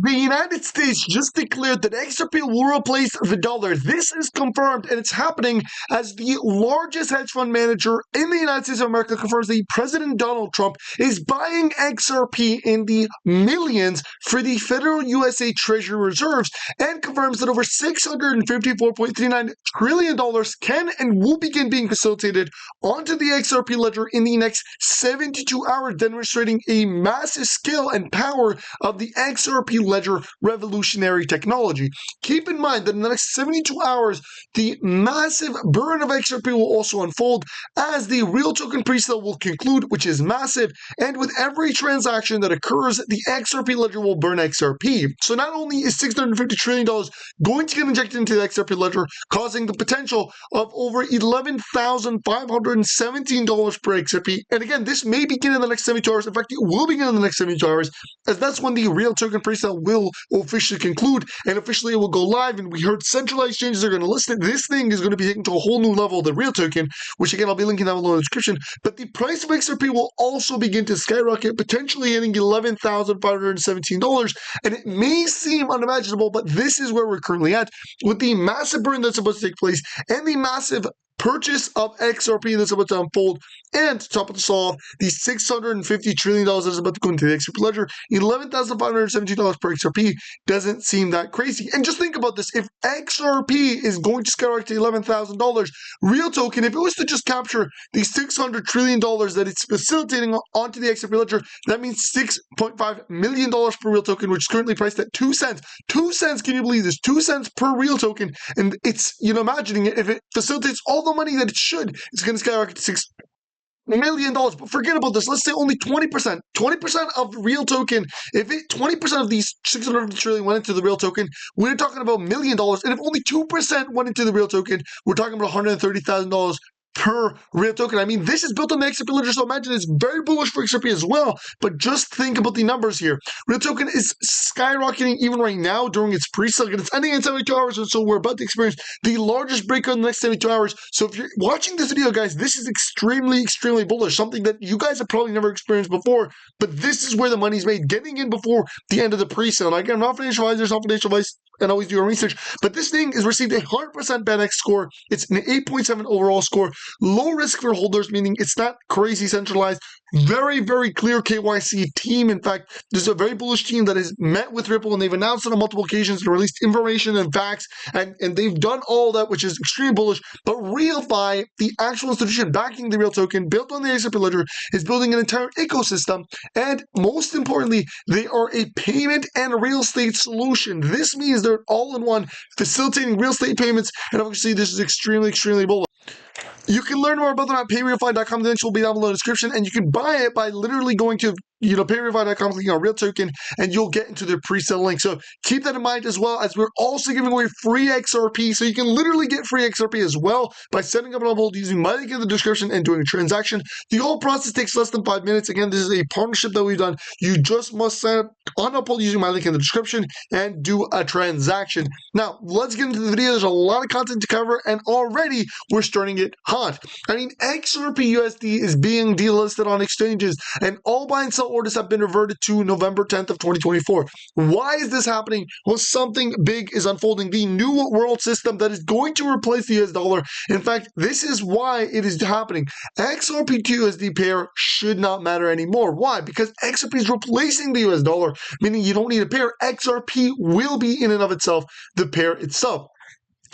The United States just declared that XRP will replace the dollar. This is confirmed, and it's happening as the largest hedge fund manager in the United States of America confirms that President Donald Trump is buying XRP in the millions for the federal USA Treasury reserves, and confirms that over $654.39 trillion can and will begin being facilitated onto the XRP ledger in the next 72 hours, demonstrating a massive scale and power of the XRP ledger revolutionary technology. Keep in mind that in the next 72 hours, the massive burn of XRP will also unfold as the real token presale will conclude, which is massive, and with every transaction that occurs, the XRP ledger will burn XRP. So not only is $650 trillion going to get injected into the XRP ledger, causing the potential of over $11,517 per XRP, and again, this may begin in the next 72 hours. In fact, it will begin in the next 72 hours, as that's when the real token presale will officially conclude, and officially it will go live. And we heard centralized exchanges are going to list it. This thing is going to be taken to a whole new level, the real token, which again I'll be linking down below in the description. But the price of XRP will also begin to skyrocket, potentially hitting $11,517, and it may seem unimaginable, but this is where we're currently at with the massive burn that's supposed to take place and the massive purchase of XRP that's about to unfold, and to top this off, the $650 trillion that is about to go into the XRP ledger, $11,517 per XRP doesn't seem that crazy. And just think about this, if XRP is going to skyrocket to $11,000, real token, if it was to just capture the $600 trillion that it's facilitating onto the XRP ledger, that means $6.5 million per real token, which is currently priced at 2 cents. 2 cents, can you believe this? 2 cents per real token, and it's, imagining it, if it facilitates all the money that it should, it's going to skyrocket to $6 million. But forget about this. Let's say only 20%. 20% of real token. If 20% of these 650 trillion went into the real token, we're talking about $1 million. And if only 2% went into the real token, we're talking about $130,000 per real token. I mean, this is built on the XRP ledger, so imagine it's very bullish for XRP as well. But just think about the numbers here. Real token is skyrocketing even right now during its pre-sale, and it's ending in 72 hours, and so we're about to experience the largest breakout in the next 72 hours. So if you're watching this video, guys, this is extremely, extremely bullish, something that you guys have probably never experienced before, but this is where the money's made, getting in before the end of the pre-sale. And again, I'm not financial advisors, not financial advice, and always do your research, but this thing has received a 100% BETX score. It's an 8.7 overall score, low risk for holders, meaning it's not crazy centralized. Very, very clear KYC team. In fact, there's a very bullish team that has met with Ripple, and they've announced it on multiple occasions and released information and facts, and they've done all that, which is extremely bullish. But RealFi, the actual institution backing the real token, built on the XRP ledger, is building an entire ecosystem, and most importantly, they are a payment and real estate solution. This means they're all-in-one, facilitating real estate payments, and obviously this is extremely, extremely bullish. You can learn more about them at payrealfi.com. The link will be down below in the description, and you can buy it by literally going to payrealfi.com, clicking on real token, and you'll get into their pre-sale link. So keep that in mind, as well as we're also giving away free XRP. So you can literally get free XRP as well by setting up an uphold using my link in the description and doing a transaction. The whole process takes less than 5 minutes. Again, this is a partnership that we've done. You just must sign up on uphold using my link in the description and do a transaction. Now, let's get into the video. There's a lot of content to cover, and already we're starting it hot. I mean, XRP USD is being delisted on exchanges, and all buy and sell orders have been reverted to November 10th of 2024. Why is this happening? Well, something big is unfolding. The new world system that is going to replace the US dollar. In fact, this is why it is happening. XRP to USD pair should not matter anymore. Why? Because XRP is replacing the US dollar, meaning you don't need a pair. XRP will be in and of itself the pair itself.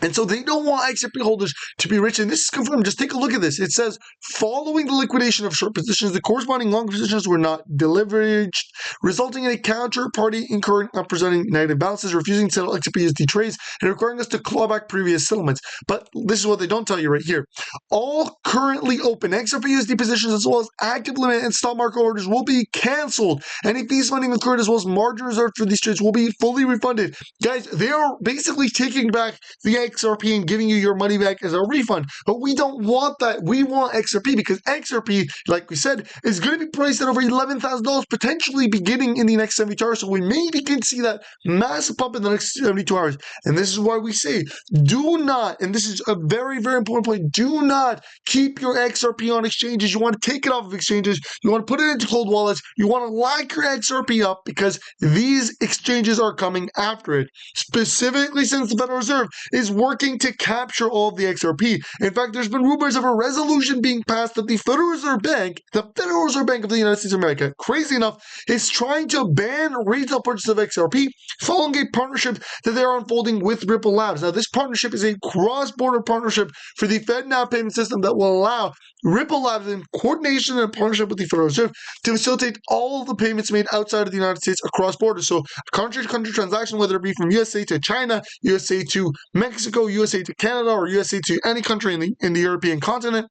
And so they don't want XRP holders to be rich, and this is confirmed. Just take a look at this. It says, following the liquidation of short positions, the corresponding long positions were not deleveraged, resulting in a counterparty incurring unrepresented negative balances, refusing to settle XRP USD trades, and requiring us to claw back previous settlements. But this is what they don't tell you right here. All currently open XRP USD positions, as well as active limit and stop market orders, will be canceled. Any fees funding incurred, as well as margin reserved for these trades, will be fully refunded. Guys, they are basically taking back the XRP and giving you your money back as a refund. But we don't want that. We want XRP because XRP, like we said, is going to be priced at over $11,000 potentially beginning in the next 72 hours. So we may begin to see that massive pump in the next 72 hours. And this is why we say, do not, and this is a very, very important point, do not keep your XRP on exchanges. You want to take it off of exchanges. You want to put it into cold wallets. You want to lock your XRP up because these exchanges are coming after it. Specifically since the Federal Reserve is working to capture all of the XRP. In fact, there's been rumors of a resolution being passed that the Federal Reserve Bank of the United States of America, crazy enough, is trying to ban retail purchase of XRP following a partnership that they are unfolding with Ripple Labs. Now, this partnership is a cross-border partnership for the FedNow payment system that will allow Ripple Labs in coordination and partnership with the Federal Reserve to facilitate all of the payments made outside of the United States across borders. So country-to-country transaction, whether it be from USA to China, USA to Mexico, USA to Canada, or USA to any country in the European continent.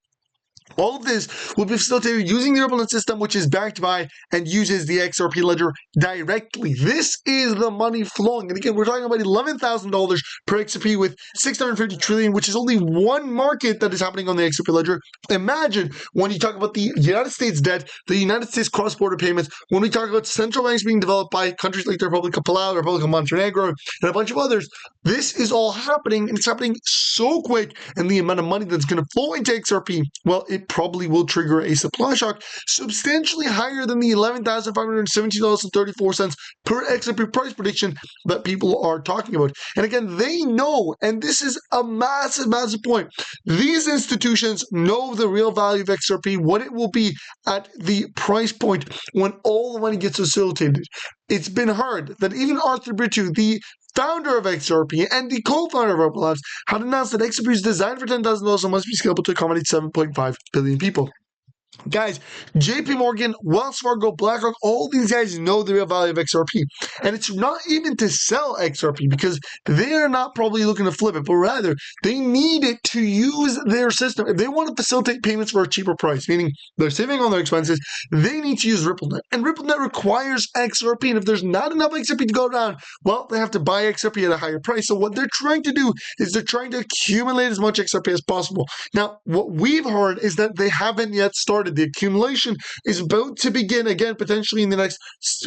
All of this will be facilitated using the Ripplenet system, which is backed by and uses the XRP ledger directly. This is the money flowing. And again, we're talking about $11,000 per XRP with 650 trillion, which is only one market that is happening on the XRP ledger. Imagine when you talk about the United States debt, the United States cross-border payments, when we talk about central banks being developed by countries like the Republic of Palau, the Republic of Montenegro, and a bunch of others. This is all happening, and it's happening so quick, and the amount of money that's going to flow into XRP, well, it probably will trigger a supply shock substantially higher than the $11,570.34 per XRP price prediction that people are talking about. And again, they know, and this is a massive, massive point, these institutions know the real value of XRP, what it will be at the price point when all the money gets facilitated. It's been heard that even Arthur Brittu, the founder of XRP and the co-founder of Ripple Labs, had announced that XRP is designed for $10,000 and must be scalable to accommodate 7.5 billion people. Guys, JP Morgan, Wells Fargo, BlackRock, all these guys know the real value of XRP. And it's not even to sell XRP because they are not probably looking to flip it, but rather they need it to use their system. If they want to facilitate payments for a cheaper price, meaning they're saving on their expenses, they need to use RippleNet. And RippleNet requires XRP. And if there's not enough XRP to go around, well, they have to buy XRP at a higher price. So what they're trying to do is they're trying to accumulate as much XRP as possible. Now, what we've heard is that they haven't yet started. The accumulation is about to begin again, potentially in the next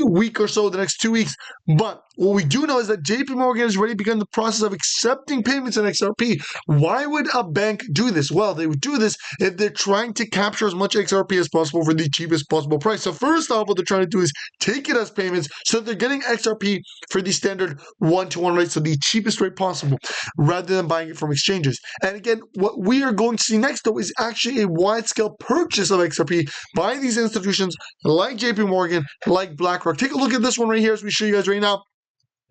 week or so, the next 2 weeks. But what we do know is that JP Morgan has already begun the process of accepting payments in XRP. Why would a bank do this? Well, they would do this if they're trying to capture as much XRP as possible for the cheapest possible price. So first off, what they're trying to do is take it as payments so that they're getting XRP for the standard 1-to-1 rate, so the cheapest rate possible, rather than buying it from exchanges. And again, what we are going to see next, though, is actually a wide-scale purchase of XRP by these institutions like JP Morgan, like BlackRock. Take a look at this one right here as we show you guys right now.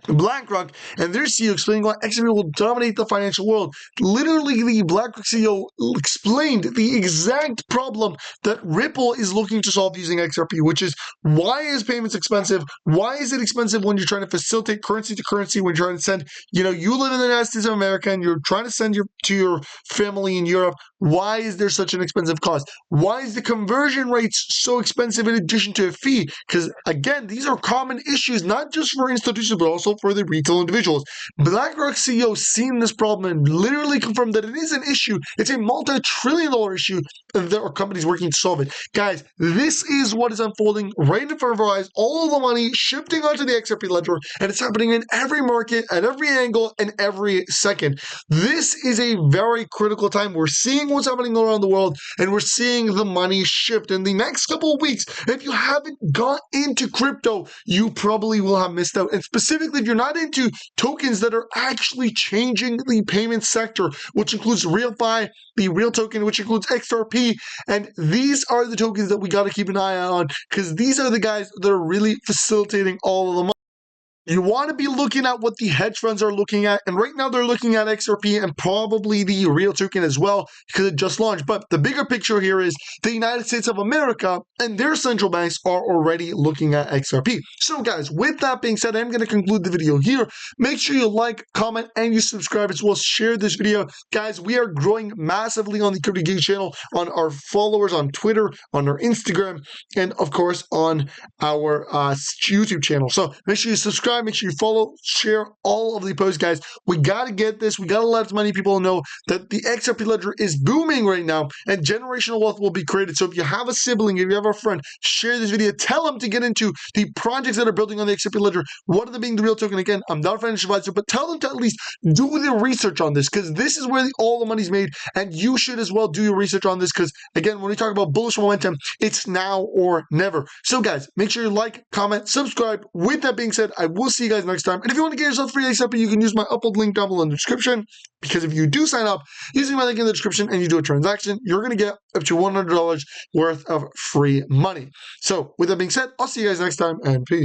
BlackRock and their CEO explaining why XRP will dominate the financial world. Literally, the BlackRock CEO explained the exact problem that Ripple is looking to solve using XRP, which is why is payments expensive? Why is it expensive when you're trying to facilitate currency to currency, when you're trying to send, you live in the United States of America and you're trying to send to your family in Europe. Why is there such an expensive cost? Why is the conversion rates so expensive in addition to a fee? Because again, these are common issues, not just for institutions, but also for the retail individuals. BlackRock CEO seen this problem and literally confirmed that it is an issue. It's a multi-trillion-dollar issue, and there are companies working to solve it. Guys, this is what is unfolding right in front of our eyes. All the money shifting onto the XRP ledger, and it's happening in every market, at every angle, and every second. This is a very critical time. We're seeing what's happening around the world, and we're seeing the money shift. In the next couple of weeks, if you haven't got into crypto, you probably will have missed out. And specifically, if you're not into tokens that are actually changing the payment sector, which includes RealFi, the Real token, which includes XRP, and these are the tokens that we got to keep an eye on, because these are the guys that are really facilitating all of the money. You want to be looking at what the hedge funds are looking at, and right now they're looking at XRP and probably the Real token as well because it just launched. But the bigger picture here is the United States of America and their central banks are already looking at XRP. So guys, with that being said, I'm going to conclude the video here. Make sure you like, comment, and you subscribe as well as share this video. Guys, we are growing massively on the Crypto Geek channel, on our followers on Twitter, on our Instagram, and of course on our YouTube channel. So make sure you subscribe. subscribe. Make sure you follow, share all of the posts, guys. We got to get this. We got to let as many people know that the XRP ledger is booming right now and generational wealth will be created. So if you have a sibling, if you have a friend, share this video. Tell them to get into the projects that are building on the XRP ledger. What are they being the real token? Again, I'm not a financial advisor, but tell them to at least do the research on this because this is where all the money's made. And you should as well do your research on this because, again, when we talk about bullish momentum, it's now or never. So, guys, make sure you like, comment, subscribe. With that being said, I will see you guys next time. And if you want to get yourself free XRP, you can use my upload link down below in the description because if you do sign up using my link in the description and you do a transaction, you're going to get up to $100 worth of free money. So, with that being said, I'll see you guys next time and peace.